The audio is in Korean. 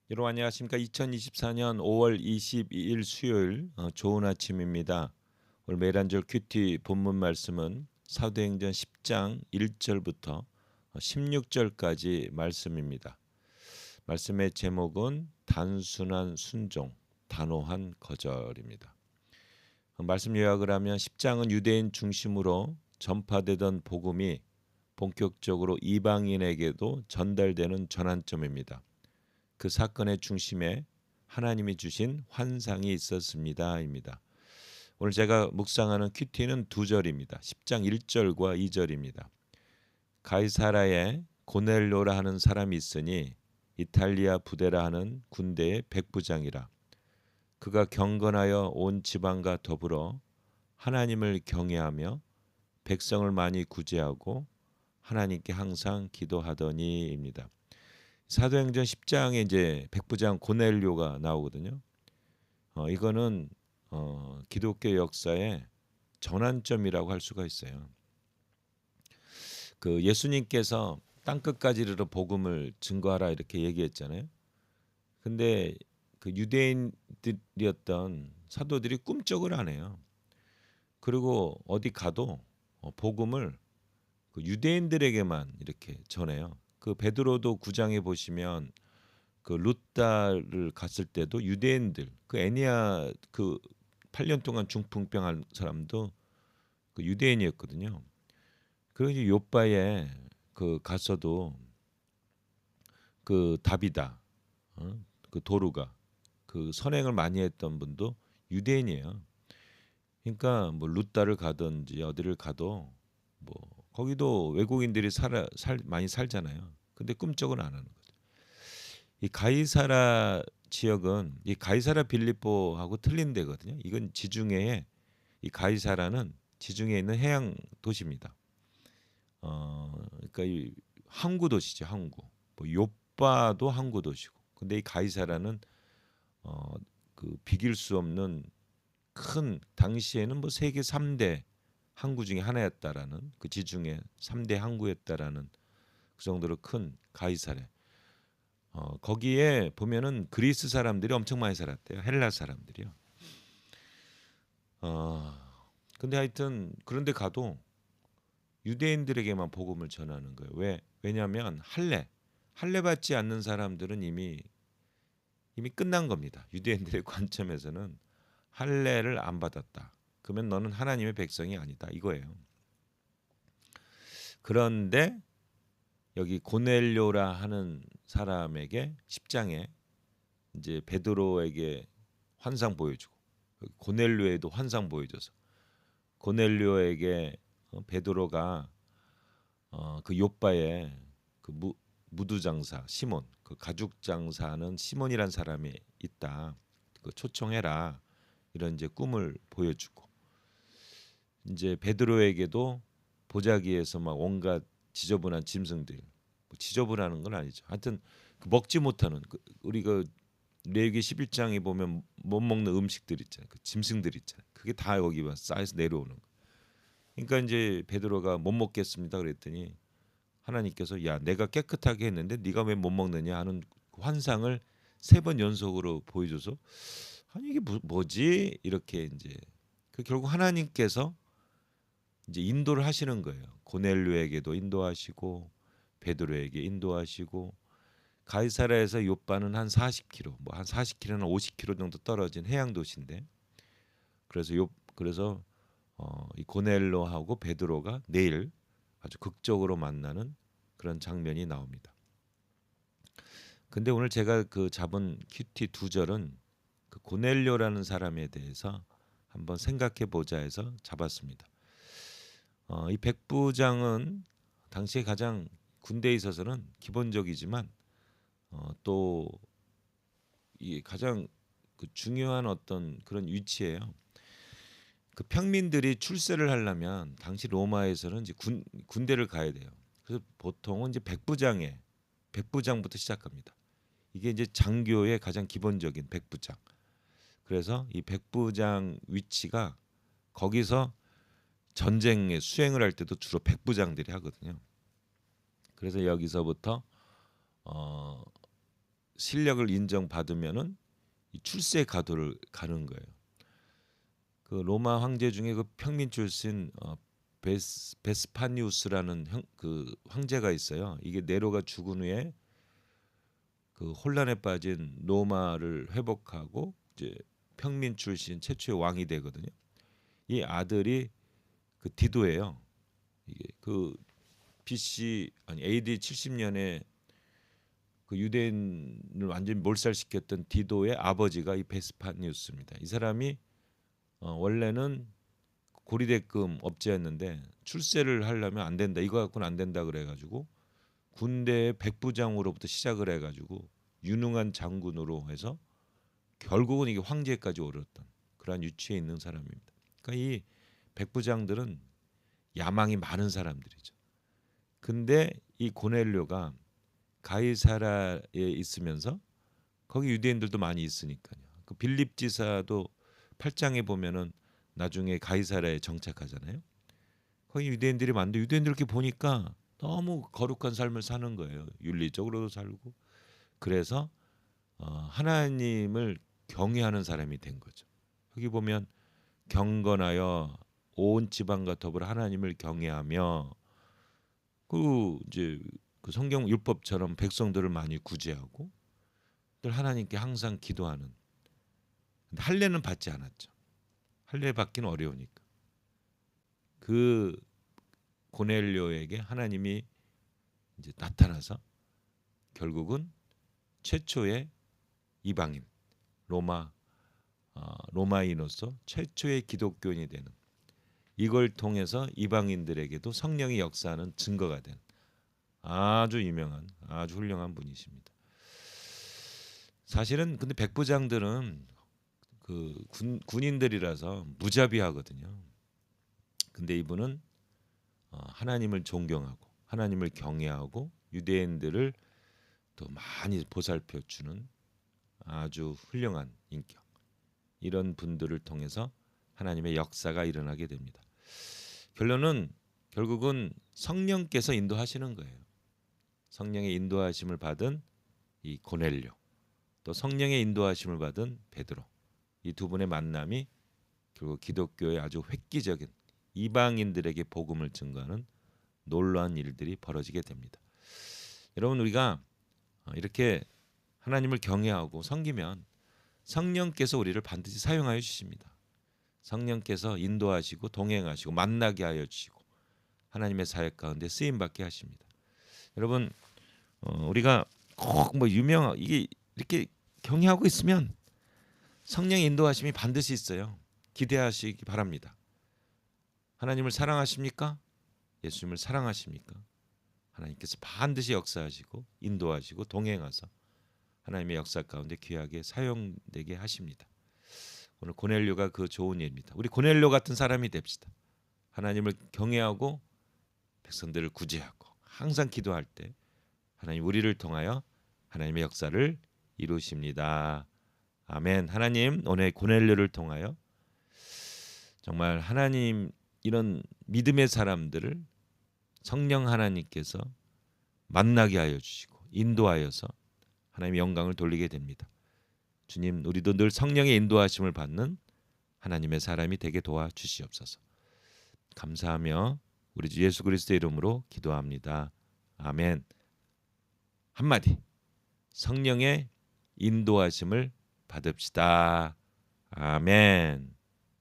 여러분 안녕하십니까? 2024년 5월 22일 수요일 좋은 아침입니다. 오늘 매일 한절 큐티 본문 말씀은 사도행전 10장 1절부터 16절까지 말씀입니다. 말씀의 제목은 단순한 순종, 단호한 거절입니다. 말씀 요약을 하면 10장은 유대인 중심으로 전파되던 복음이 본격적으로 이방인에게도 전달되는 전환점입니다. 그 사건의 중심에 하나님이 주신 환상이 있었습니다입니다. 오늘 제가 묵상하는 큐티는 두 절입니다. 10장 1절과 2절입니다. 가이사라에 고넬료라 하는 사람이 있으니 이탈리아 부대라 하는 군대의 백부장이라. 그가 경건하여 온 지방과 더불어 하나님을 경외하며 백성을 많이 구제하고 하나님께 항상 기도하더니입니다. 사도행전 10장에 이제 백부장 고넬료가 나오거든요. 이거는 기독교 역사의 전환점이라고 할 수가 있어요. 그 예수님께서 땅 끝까지 이르러 복음을 증거하라 이렇게 얘기했잖아요. 근데 그 유대인들이었던 사도들이 꿈쩍을 안 해요. 그리고 어디 가도 복음을 그 유대인들에게만 이렇게 전해요. 그 베드로도 9장에 보시면 그 루다를 갔을 때도 유대인들 그 애니야 그 8년 동안 중풍병한 사람도 그 유대인이었거든요. 그러니 요바에 그 갔어도 그 다비다 그 도루가 그 선행을 많이 했던 분도 유대인이에요. 그러니까 뭐 루다를 가든지 어디를 가도 뭐 거기도 외국인들이 많이 살잖아요. 근데 꿈쩍은 안 하는 거죠. 이 가이사라 지역은 이 가이사라 빌립보하고 틀린 데거든요. 이건 지중해에 이 가이사라는 지중해에 있는 해양 도시입니다. 그러니까 이 항구 도시죠, 항구. 뭐 요빠도 항구 도시고. 근데 이 가이사라는 어, 그 비길 수 없는 큰 당시에는 뭐 세계 3대 항구 중에 하나였다라는 그 지중해 3대 항구였다라는 그 정도로 큰 가이사레. 거기에 보면은 그리스 사람들이 엄청 많이 살았대요. 헬라 사람들이요. 어, 근데 하여튼 그런데 가도 유대인들에게만 복음을 전하는 거예요. 왜냐하면 할례 받지 않는 사람들은 이미 끝난 겁니다. 유대인들의 관점에서는 할례를 안 받았다. 그러면 너는 하나님의 백성이 아니다 이거예요. 그런데 여기 고넬료라 하는 사람에게 10장에 이제 베드로에게 환상 보여주고 고넬료에도 환상 보여줘서 고넬료에게 베드로가 그 요바에 그 무두 장사 시몬 그 가죽 장사하는 시몬이란 사람이 있다. 그 초청해라. 이런 이제 꿈을 보여주고 이제 베드로에게도 보자기에서 막 온갖 지저분한 짐승들 뭐 지저분하는 건 아니죠. 하여튼 그 먹지 못하는 우리 그 레위기 11장에 보면 못 먹는 음식들 있잖아요. 그 짐승들 있잖아요. 그게 다 여기 쌓여서 내려오는 거. 그러니까 이제 베드로가 못 먹겠습니다 그랬더니 하나님께서 야 내가 깨끗하게 했는데 네가 왜 못 먹느냐 하는 환상을 3번 연속으로 보여줘서 아니 이게 뭐지 이렇게 이제 그 결국 하나님께서 이제 인도를 하시는 거예요. 고넬료에게도 인도하시고 베드로에게 인도하시고 가이사라에서 요바는 한 40km 뭐 한 40km나 50km 정도 떨어진 해양 도시인데 그래서 이 고넬로하고 베드로가 내일 아주 극적으로 만나는 그런 장면이 나옵니다. 근데 오늘 제가 그 잡은 큐티 2절은 그 고넬료라는 사람에 대해서 한번 생각해 보자 해서 잡았습니다. 이 백부장은 당시에 가장 군대에 있어서는 기본적이지만 또 이 가장 그 중요한 어떤 그런 위치예요. 그 평민들이 출세를 하려면 당시 로마에서는 이제 군대를 가야 돼요. 그래서 보통은 이제 백부장부터 시작합니다. 이게 이제 장교의 가장 기본적인 백부장. 그래서 이 백부장 위치가 거기서 전쟁에 수행을 할 때도 주로 백부장들이 하거든요. 그래서 여기서부터 어 실력을 인정받으면은 이 출세 가도를 가는 거예요. 그 로마 황제 중에 그 평민 출신 베스파니우스라는 그 황제가 있어요. 이게 네로가 죽은 후에 그 혼란에 빠진 로마를 회복하고 이제 평민 출신 최초의 왕이 되거든요. 이 아들이 그 디도예요. 이게 그 BC 아니 AD 70년에 그 유대인을 완전히 몰살시켰던 디도의 아버지가 이 베스파니우스입니다. 이 사람이 원래는 고리대금 업자였는데 출세를 하려면 안 된다. 이거 갖고는 안 된다 그래가지고 군대의 백부장으로부터 시작을 해가지고 유능한 장군으로 해서 결국은 이게 황제까지 오르렀던 그러한 위치에 있는 사람입니다. 그러니까 이 백부장들은 야망이 많은 사람들이죠. 근데 이 고넬료가 가이사라에 있으면서 거기 유대인들도 많이 있으니까요. 그 빌립 지사도 8장에 보면은 나중에 가이사라에 정착하잖아요. 거기 유대인들이 많은데 유대인들 이렇게 보니까 너무 거룩한 삶을 사는 거예요. 윤리적으로도 살고. 그래서 하나님을 경외하는 사람이 된 거죠. 여기 보면 경건하여 온 지방과 더불어 하나님을 경외하며 그 이제 그 성경 율법처럼 백성들을 많이 구제하고 늘 하나님께 항상 기도하는. 근데 할례는 받지 않았죠. 할례 받기는 어려우니까. 그 고넬료에게 하나님이 이제 나타나서 결국은 최초의 이방인 로마인으로서 최초의 기독교인이 되는 이걸 통해서 이방인들에게도 성령이 역사하는 증거가 된 아주 유명한 아주 훌륭한 분이십니다. 사실은 근데 백부장들은 그 군인들이라서 무자비하거든요. 근데 이분은 하나님을 존경하고 하나님을 경외하고 유대인들을 또 많이 보살펴 주는 아주 훌륭한 인격. 이런 분들을 통해서 하나님의 역사가 일어나게 됩니다. 결국은 성령께서 인도하시는 거예요. 성령의 인도하심을 받은 이 고넬료, 또 성령의 인도하심을 받은 베드로, 이 두 분의 만남이 결국 기독교의 아주 획기적인 이방인들에게 복음을 증거하는 놀라운 일들이 벌어지게 됩니다. 여러분 우리가 이렇게 하나님을 경외하고 섬기면 성령께서 우리를 반드시 사용하여 주십니다. 성령께서 인도하시고 동행하시고 만나게 하여 주시고 하나님의 사역 가운데 쓰임 받게 하십니다. 여러분 우리가 꼭 뭐 이게 이렇게 경외하고 있으면 성령의 인도하심이 반드시 있어요. 기대하시기 바랍니다. 하나님을 사랑하십니까? 예수님을 사랑하십니까? 하나님께서 반드시 역사하시고 인도하시고 동행하사 하나님의 역사 가운데 귀하게 사용되게 하십니다. 오늘 고넬료가 그 좋은 예입니다. 우리 고넬료 같은 사람이 됩시다. 하나님을 경외하고 백성들을 구제하고 항상 기도할 때 하나님 우리를 통하여 하나님의 역사를 이루십니다. 아멘. 하나님 오늘 고넬료를 통하여 정말 하나님 이런 믿음의 사람들을 성령 하나님께서 만나게 하여 주시고 인도하여서 하나님의 영광을 돌리게 됩니다. 주님 우리도 늘 성령의 인도하심을 받는 하나님의 사람이 되게 도와주시옵소서. 감사하며 우리 주 예수 그리스도의 이름으로 기도합니다. 아멘. 한마디 성령의 인도하심을 받읍시다. 아멘.